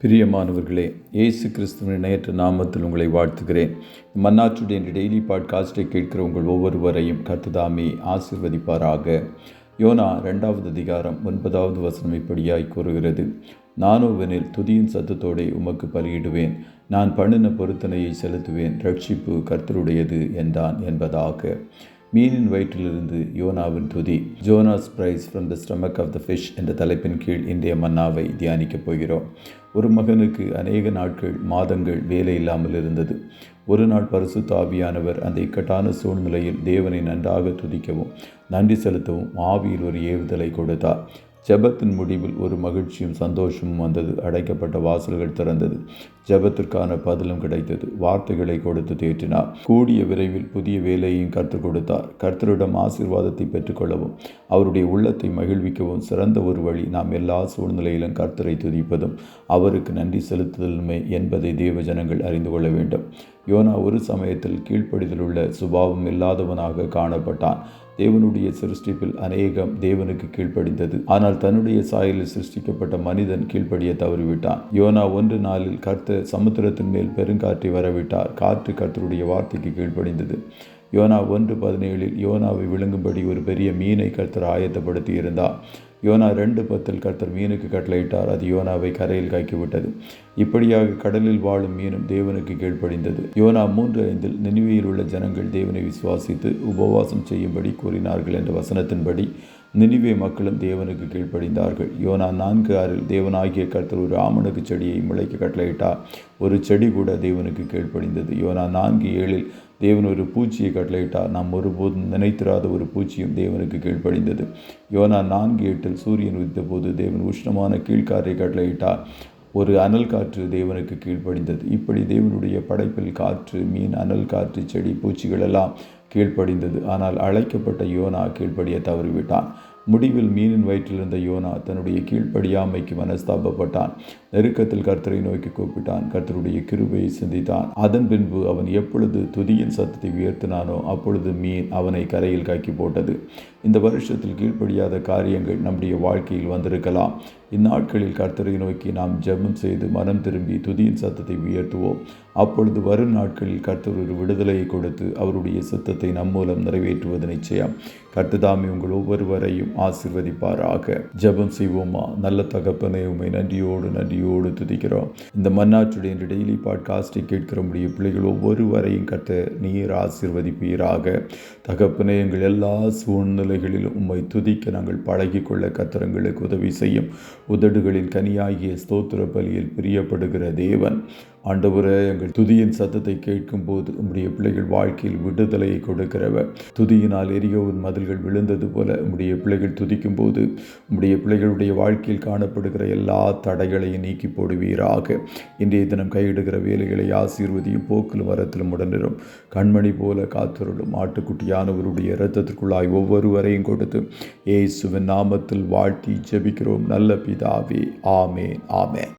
பிரியமானவர்களே, இயேசு கிறிஸ்துவின் இணையற்ற நாமத்தில் உங்களை வாழ்த்துகிறேன். மன்னாச்சுடைய என்ற டெய்லி பாட்காஸ்டை கேட்கிற உங்கள் ஒவ்வொருவரையும் கர்த்தர் ஆசீர்வதிப்பாராக. யோனா 2வது அதிகாரம் 9வது வசனம் இப்படியாய் கூறுகிறது: நானோவெனில் துதியின் சத்தத்தோடே உமக்கு பலியிடுவேன், நான் பண்ணின பொருத்தனையை செலுத்துவேன், ரட்சிப்பு கர்த்தருடையது என்றான் என்பதாக. மீனின் வயிற்றிலிருந்து யோனாவின் துதி. Jonah's praise from the stomach of the fish என்ற தலைப்பின் கீழ் இன்றைய மன்னாவை தியானிக்கப் போகிறோம். ஒரு மகனுக்கு அநேக நாட்கள், மாதங்கள் வேலை இல்லாமல் இருந்தது. ஒரு நாள் பரிசுத்த ஆவியானவர் அந்த இக்கட்டான சூழ்நிலையில் தேவனை நன்றாக துதிக்கவும் நன்றி செலுத்தவும் ஆவியில் ஒரு ஏவுதலை கொடுத்தார். ஜெபத்தின் முடிவில் ஒரு மகிழ்ச்சியும் சந்தோஷமும் வந்தது. அடைக்கப்பட்ட வாசல்கள் திறந்தது. ஜெபத்திற்கான பதிலும் கிடைத்தது. வார்த்தைகளை கொடுத்து தேற்றினார். கூடிய விரைவில் புதிய வேலையையும் கற்றுக் கொடுத்தார். கர்த்தரிடம் ஆசீர்வாதத்தை பெற்றுக்கொள்ளவும் அவருடைய உள்ளத்தை மகிழ்விக்கவும் சிறந்த ஒரு வழி நாம் எல்லா சூழ்நிலையிலும் கர்த்தரை துதிப்பதும் அவருக்கு நன்றி செலுத்துதலுமே என்பதை தேவ ஜனங்கள் அறிந்து கொள்ள வேண்டும். யோனா ஒரு சமயத்தில் கீழ்ப்படிதலுள்ள சுபாவம் இல்லாதவனாக காணப்பட்டான். தேவனுடைய சிருஷ்டிப்பில் அநேகம் தேவனுக்கு கீழ்ப்படிந்தது. ஆனால் தன்னுடைய சாயலில் சிருஷ்டிக்கப்பட்ட மனிதன் கீழ்ப்படிய தவறிவிட்டான். யோனா 1:4 கர்த்தர் சமுத்திரத்தின் மேல் பெருங்காற்றை வரவிட்டார். காற்று கர்த்தருடைய வார்த்தைக்கு கீழ்ப்படிந்தது. யோனா 1:17 யோனாவை விழுங்கும்படி ஒரு பெரிய மீனை கர்த்தர் ஆயத்தப்படுத்தி இருந்தார். யோனா 2:10 கர்த்தர் மீனுக்கு கட்டளையிட்டார். அது யோனாவை கரையில் காய்க்கிவிட்டது. இப்படியாக கடலில் வாழும் மீனும் தேவனுக்கு கீழ்ப்படிந்தது. யோனா 3:5 நினிவேயில் உள்ள ஜனங்கள் தேவனை விசுவாசித்து உபவாசம் செய்யும்படி கூறினார்கள் என்ற வசனத்தின்படி நினிவே மக்களும் தேவனுக்கு கீழ்ப்படிந்தார்கள். யோனா 4:6 தேவனாகிய கர்த்தர் ஒரு ஆமணக்கு செடியை முளைக்க கட்டளையிட்டார். ஒரு செடி கூட தேவனுக்கு கீழ்ப்படிந்தது. யோனா 4:7 தேவன் ஒரு பூச்சியை கட்டளையிட்டார். நாம் ஒருபோதும் நினைத்திராத ஒரு பூச்சியும் தேவனுக்கு கீழ்ப்படிந்தது. யோனா 4:8 சூரியன் உதித்த போது தேவன் உஷ்ணமான கீழ்காற்றை கட்டளையிட்டார். ஒரு அனல் காற்று தேவனுக்கு கீழ்ப்படிந்தது. இப்படி தேவனுடைய படைப்பில் காற்று, மீன், அனல் காற்று, செடி, பூச்சிகள் எல்லாம் கீழ்ப்படிந்தது. ஆனால் அழைக்கப்பட்ட யோனா கீழ்ப்படிய தவறிவிட்டான். முடிவில் மீனின் வயிற்றிலிருந்த யோனா தன்னுடைய கீழ்ப்படியாமைக்கு மனஸ்தாபப்பட்டான். நெருக்கத்தில் கர்த்தரை நோக்கி கூப்பிட்டான். கர்த்தருடைய கிருபையை சிந்தித்தான். அதன் பின்பு அவன் எப்பொழுது துதியின் சத்தத்தை உயர்த்தினானோ அப்பொழுது மீன் அவனை கரையில் காக்கி போட்டது. இந்த வருஷத்தில் கீழ்ப்படியாத காரியங்கள் நம்முடைய வாழ்க்கையில் வந்திருக்கலாம். இந்நாட்களில் கர்த்தரை நோக்கி நாம் ஜெபம் செய்து மனம் திரும்பி துதியின் சத்தத்தை உயர்த்துவோம். அப்பொழுது வரும் நாட்களில் கர்த்தர் ஒரு விடுதலையை கொடுத்து அவருடைய சித்தத்தை நம் மூலம் நிறைவேற்றுவது நிச்சயம். கர்த்தர் உங்கள் ஒவ்வொருவரையும் ஆசீர்வதிப்பாராக. ஜெபம் செய்வோமா? நல்ல தகப்பனே, உம்மை நன்றியோடு துதிக்கிறோம். இந்த மன்னாச்சுடைய டெய்லி பாட்காஸ்டை கேட்கிற முடிய பிள்ளைகள் ஒவ்வொருவரையும் கர்த்தர் நீர் ஆசீர்வதிப்பீராக. தகப்பனே, எங்கள் எல்லா சூழ்நிலைகளிலும் உம்மை துதிக்க நாங்கள் பழகிக்கொள்ள கர்த்தருக்கு உதவி செய்யும். உதடுகளின் கனியாகிய ஸ்தோத்திர பலியில் பிரியப்படுகிற தேவன் ஆண்டவரே, எங்கள் துதியின் சத்தத்தை கேட்கும் போது உம்முடைய பிள்ளைகள் வாழ்க்கையில் விடுதலையை கொடுக்கிறவர். துதியினால் எரிகோவின் மதில்கள் விழுந்தது போல உம்முடைய பிள்ளைகள் துதிக்கும் போது உம்முடைய பிள்ளைகளுடைய வாழ்க்கையில் காணப்படுகிற எல்லா தடைகளையும் நீக்கி போடுவீராக. இன்றைய தினம் கையிடுகிற வேலைகளை ஆசீர்வதியும். போக்கிலும் வரத்திலும் உடனிரும். கண்மணி போல காத்தருளும். ஆட்டுக்குட்டியானவருடைய இரத்தத்திற்குள்ளாய் ஒவ்வொருவரையும் கொடுத்து இயேசுவின் நாமத்தில் வாழ்த்தி ஜெபிக்கிறோம் நல்ல பிதாவே. ஆமேன், ஆமேன்.